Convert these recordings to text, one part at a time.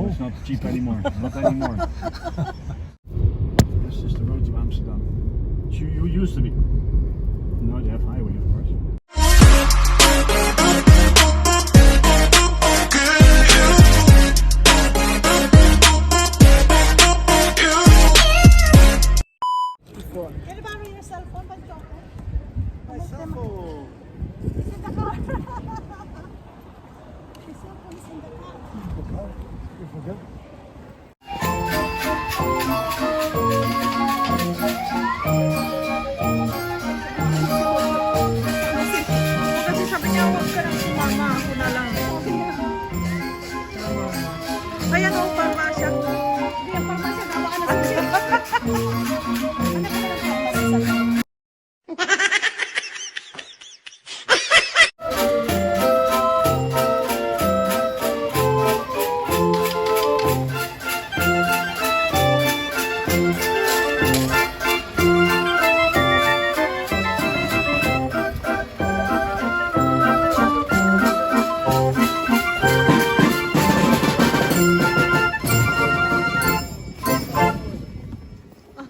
No, it's not cheap anymore. Not anymore. This is the road to Amsterdam. You used to be. Now they have highway, of course. Can you borrow your cell phone? My cell phone. It's in the car. Your cell phone is in the car. You forget. Kasi sabi niya, huwag ka lang sumama. Ako na lang. Ayan o, parmasya. Hindi, ang parmasya, gawaan na siya. Ano ka na lang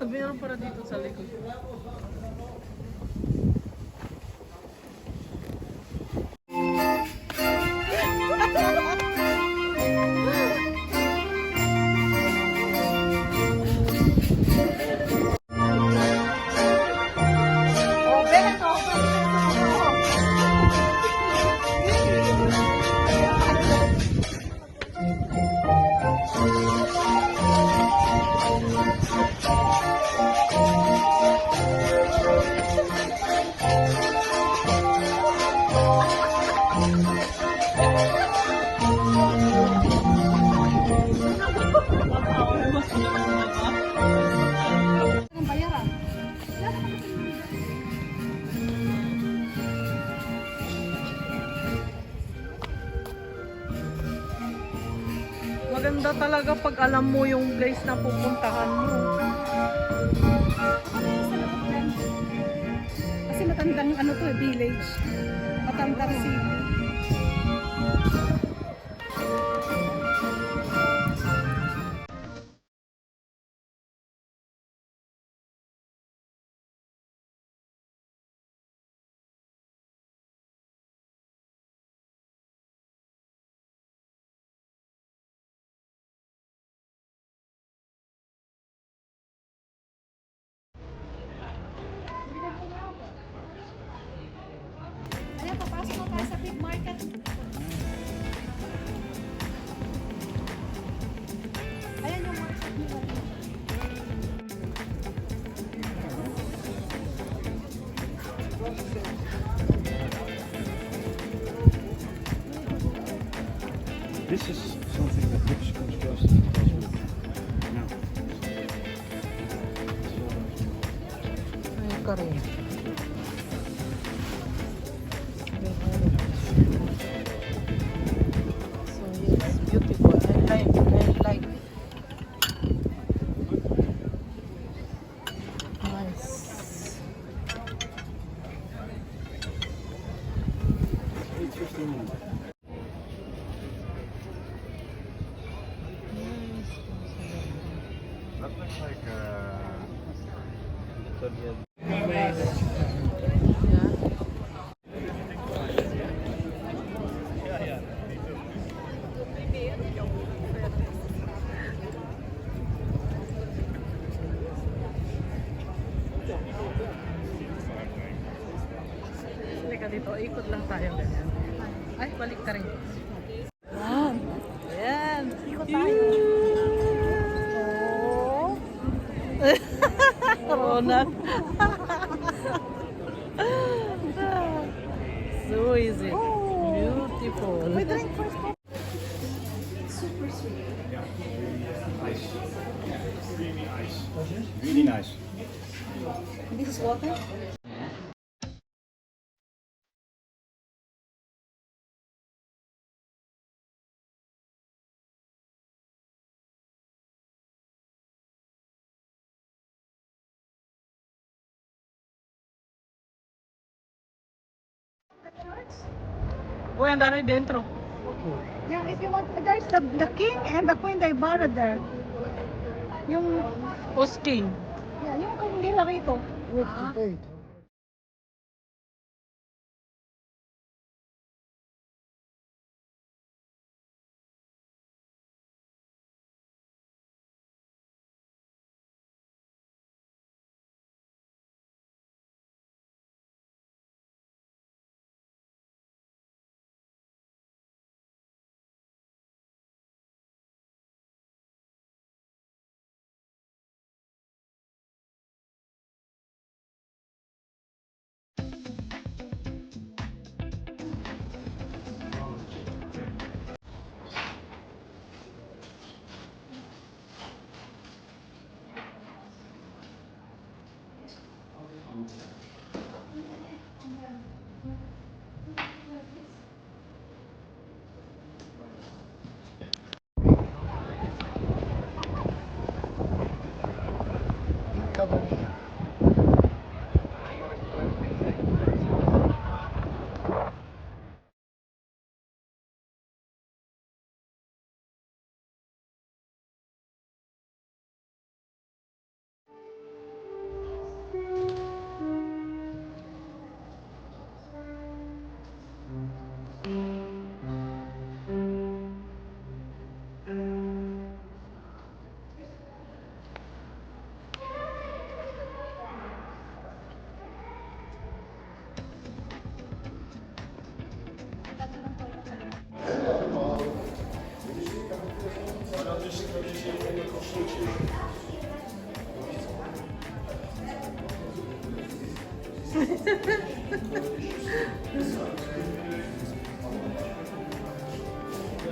Meron para dito sa likod. ang bayaran. Maganda talaga pag alam mo yung place na pupuntahan mo. Ano yung sa loob lang? Kasi matandang ano to, village. Matandang city. Ayan, papasok na tayo sa big market. Ayan yung market nila. This is something that looks close to the hospital. Now. Ay, kare. So yes, beautiful. I like. Nice. That looks like Halika dito, ikot lang tayo ganyan. Ay, balik ka rin. Yan. Ayan. Ikot tayo. Ronald. So easy. Beautiful. We drink first. Super sweet. yeah, really ice. Creamy ice. Really nice. This is water? Uy, ang dami dentro. Yeah, if you want, there's the king and the queen, they buried there. Yung, Austin. yeah, yung kung nila rito.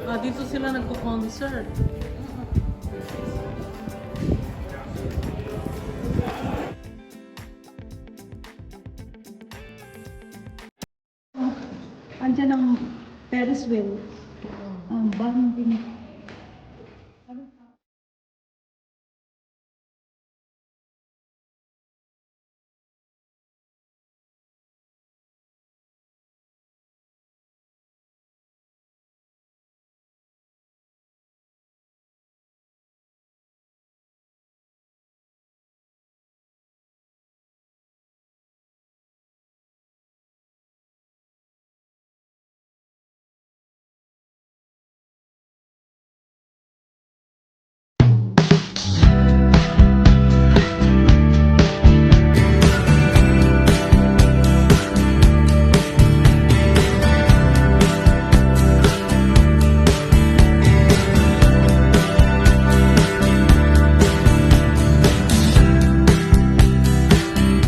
Ah, dito sila nagko-concert. Andyan ang Ferris wheel. Ang banging